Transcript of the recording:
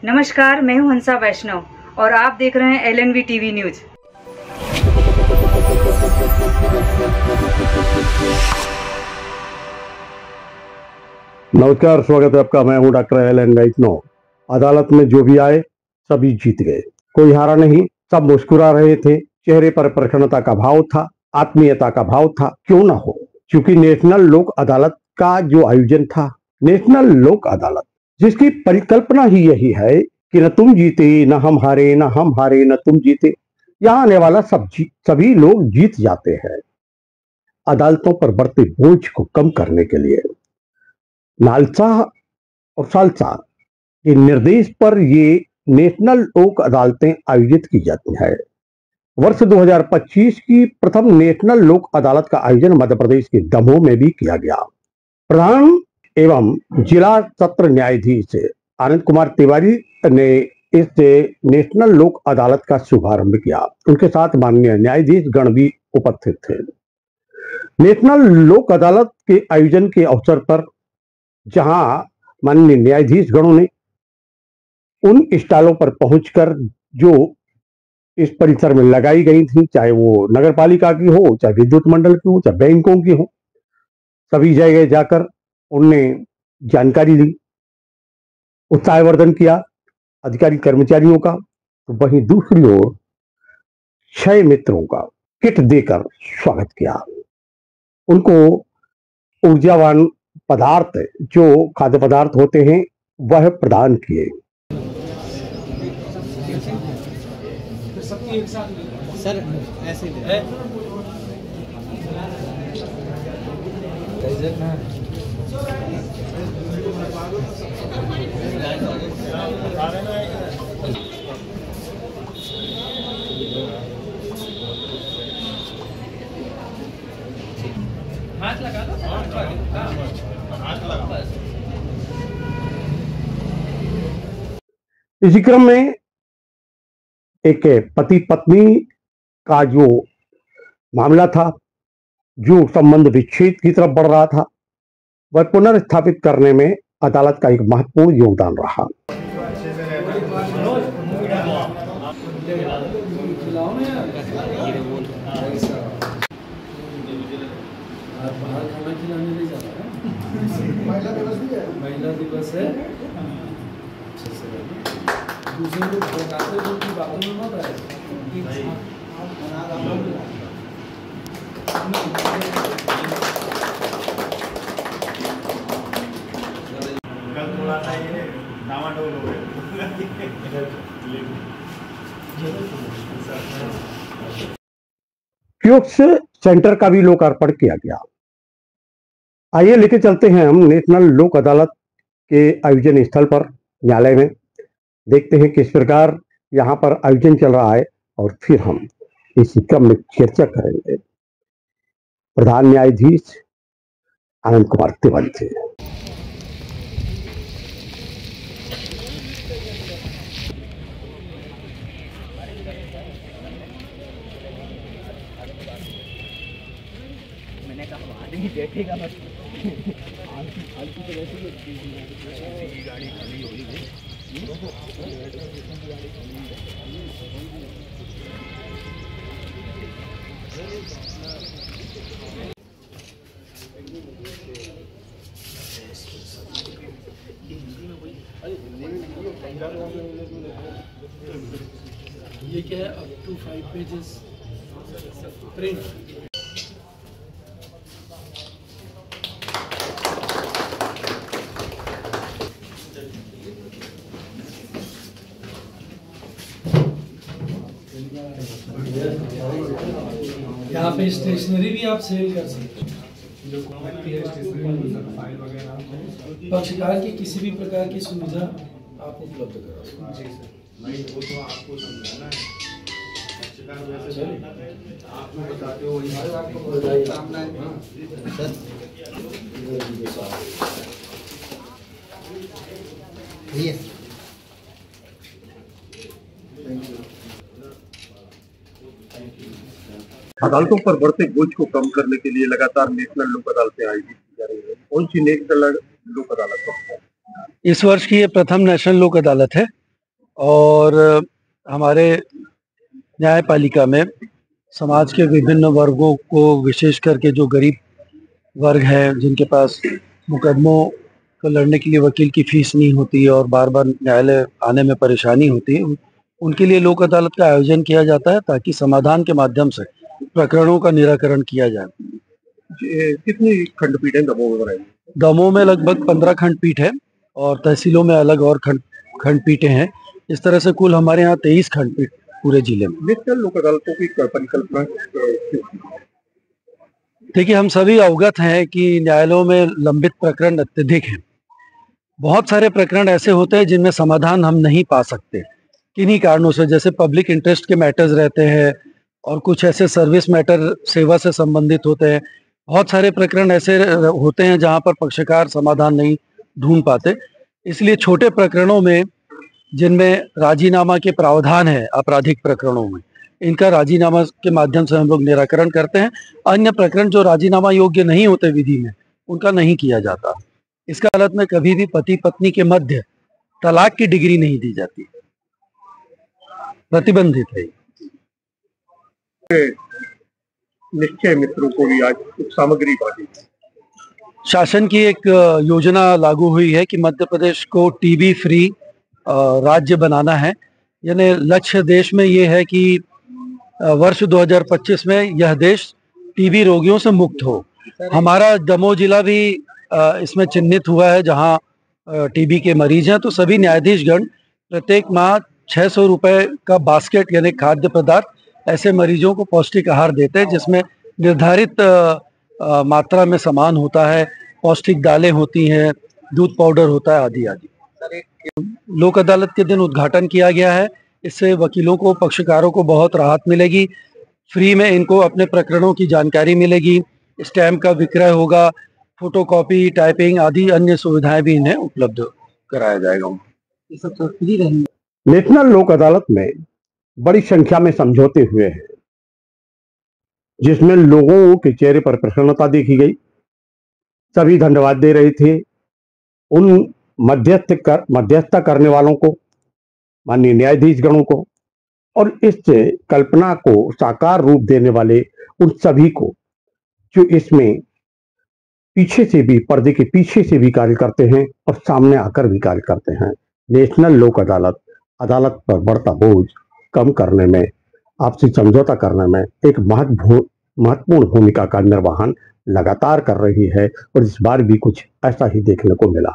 नमस्कार, मैं हूं हंसा वैष्णव और आप देख रहे हैं LNV टीवी न्यूज। नमस्कार, स्वागत है आपका। मैं हूं डॉक्टर LN वैष्णव। अदालत में जो भी आए सभी जीत गए, कोई हारा नहीं। सब मुस्कुरा रहे थे, चेहरे पर प्रसन्नता का भाव था, आत्मीयता का भाव था। क्यों ना हो, क्योंकि नेशनल लोक अदालत का जो आयोजन था, नेशनल लोक अदालत जिसकी परिकल्पना ही यही है कि न तुम जीते न हम हारे, न हम हारे न तुम जीते। यहाँ आने वाला सभी लोग जीत जाते हैं। अदालतों पर बढ़ते बोझ को कम करने के लिए नालसा और सालसा के निर्देश पर ये नेशनल लोक अदालतें आयोजित की जाती है। वर्ष 2025 की प्रथम नेशनल लोक अदालत का आयोजन मध्य प्रदेश के दमोह में भी किया गया। प्रधान एवं जिला सत्र न्यायाधीश आनंद कुमार तिवारी ने इस नेशनल लोक अदालत का शुभारंभ किया। उनके साथ माननीय न्यायाधीश गण भी उपस्थित थे। नेशनल लोक अदालत के आयोजन के अवसर पर जहां माननीय न्यायाधीश गणों ने उन स्टॉलों पर पहुंचकर जो इस परिसर में लगाई गई थी, चाहे वो नगर पालिका की हो, चाहे विद्युत मंडल की हो, चाहे बैंकों की हो, सभी जगह जाकर उनने जानकारी दी, उत्साहवर्धन किया अधिकारी कर्मचारियों का। तो वहीं दूसरी ओर 6 मित्रों का किट देकर स्वागत किया। उनको ऊर्जावान पदार्थ, जो खाद्य पदार्थ होते हैं, वह प्रदान किए। सर ऐसे है हाथ लगा दो, हाथ लगा। इसी क्रम में एक पति पत्नी का जो मामला था, जो संबंध विच्छेद की तरफ बढ़ रहा था, वह पुनर्स्थापित करने में अदालत का एक महत्वपूर्ण योगदान रहा। बाहर खाना खिलाने नहीं जाना है। महिला दिवस है। दूसरे लोग बताते हैं कि बातों में मत आए। कल थोड़ा सा ये डामाडोल हो क्यूक्स सेंटर का भी लोकार्पण किया गया। आइए लेके चलते हैं हम नेशनल लोक अदालत के आयोजन स्थल पर, न्यायालय में। देखते हैं किस प्रकार यहाँ पर आयोजन चल रहा है और फिर हम इसी क्रम में चर्चा करेंगे प्रधान न्यायाधीश आनंद कुमार तिवारी से। मैंने कहा आदमी बैठेगा बस आलतू तो वैसे ही गाड़ी खाली होगी। ये क्या है, अप टू 5 पेजेस प्रिंट। यहाँ पे स्टेशनरी भी आप सेल कर सकते हैं, जो फाइल वगैरह, पक्षकार की किसी भी प्रकार की सुविधा आप उपलब्ध करा सकते हैं। वो तो आपको समझाना है, पक्षकार वैसे आप लोग बताते हो वही आपको बताइए। अदालतों पर बढ़ते बोझ को कम करने के लिए लगातार नेशनल लोक अदालतें आयोजित की जा रही है। कौन सी नेशनल लोक अदालत है? इस वर्ष की ये प्रथम नेशनल लोक अदालत है और हमारे न्यायपालिका में समाज के विभिन्न वर्गों को, विशेष करके जो गरीब वर्ग है, जिनके पास मुकदमों को लड़ने के लिए वकील की फीस नहीं होती और बार बार न्यायालय आने में परेशानी होती है, उनके लिए लोक अदालत का आयोजन किया जाता है ताकि समाधान के माध्यम से प्रकरणों का निराकरण किया जाए। कितनी खंडपीठ है दमोह में? दमोह में लगभग 15 खंडपीठ है और तहसीलों में अलग और खंडपीठें हैं। इस तरह से कुल हमारे यहाँ 23 खंडपीठ पूरे जिले में। नेशनल लोक अदालतों की परिकल्पना देखिए, हम सभी अवगत हैं कि न्यायालयों में लंबित प्रकरण अत्यधिक हैं। बहुत सारे प्रकरण ऐसे होते हैं जिनमें समाधान हम नहीं पा सकते किन्हीं कारणों से, जैसे पब्लिक इंटरेस्ट के मैटर्स रहते हैं और कुछ ऐसे सर्विस मैटर सेवा से संबंधित होते हैं। बहुत सारे प्रकरण ऐसे होते हैं जहां पर पक्षकार समाधान नहीं ढूंढ पाते। इसलिए छोटे प्रकरणों में, जिनमें राजीनामा के प्रावधान है आपराधिक प्रकरणों में, इनका राजीनामा के माध्यम से हम लोग निराकरण करते हैं। अन्य प्रकरण जो राजीनामा योग्य नहीं होते विधि में, उनका नहीं किया जाता। इसका अदालत में कभी भी पति पत्नी के मध्य तलाक की डिग्री नहीं दी जाती, प्रतिबंधित है। निश्चय मित्रों को भी आज कुछ सामग्री बांटी। शासन की एक योजना लागू हुई है कि मध्य प्रदेश को टीबी फ्री राज्य बनाना है। यानी लक्ष्य देश में ये है कि वर्ष 2025 में यह देश टीबी रोगियों से मुक्त हो। हमारा दमोह जिला भी इसमें चिन्हित हुआ है जहां टीबी के मरीज हैं। तो सभी न्यायाधीशगण प्रत्येक माह 600 रुपए का बास्केट यानी खाद्य पदार्थ ऐसे मरीजों को पौष्टिक आहार देते हैं, जिसमें निर्धारित मात्रा में सामान होता है, पौष्टिक दालें होती हैं, दूध पाउडर होता है, आदि आदि। लोक अदालत के दिन उद्घाटन किया गया है। इससे वकीलों को, पक्षकारों को बहुत राहत मिलेगी। फ्री में इनको अपने प्रकरणों की जानकारी मिलेगी, स्टैम्प का विक्रय होगा, फोटोकॉपी, टाइपिंग आदि अन्य सुविधाएं भी इन्हें उपलब्ध कराया जाएगा। ये सब फ्री रहेंगे। नेशनल लोक अदालत में बड़ी संख्या में समझौते हुए हैं, जिसमें लोगों के चेहरे पर प्रसन्नता देखी गई। सभी धन्यवाद दे रहे थे उन मध्यस्थता करने वालों को, माननीय न्यायाधीश गणों को, और इस कल्पना को साकार रूप देने वाले उन सभी को जो इसमें पीछे से भी, पर्दे के पीछे से भी कार्य करते हैं और सामने आकर भी कार्य करते हैं। नेशनल लोक अदालत अदालत पर बढ़ता बोझ कम करने में, आपसी समझौता करने में एक महत्वपूर्ण भूमिका का निर्वहन लगातार कर रही है और इस बार भी कुछ ऐसा ही देखने को मिला।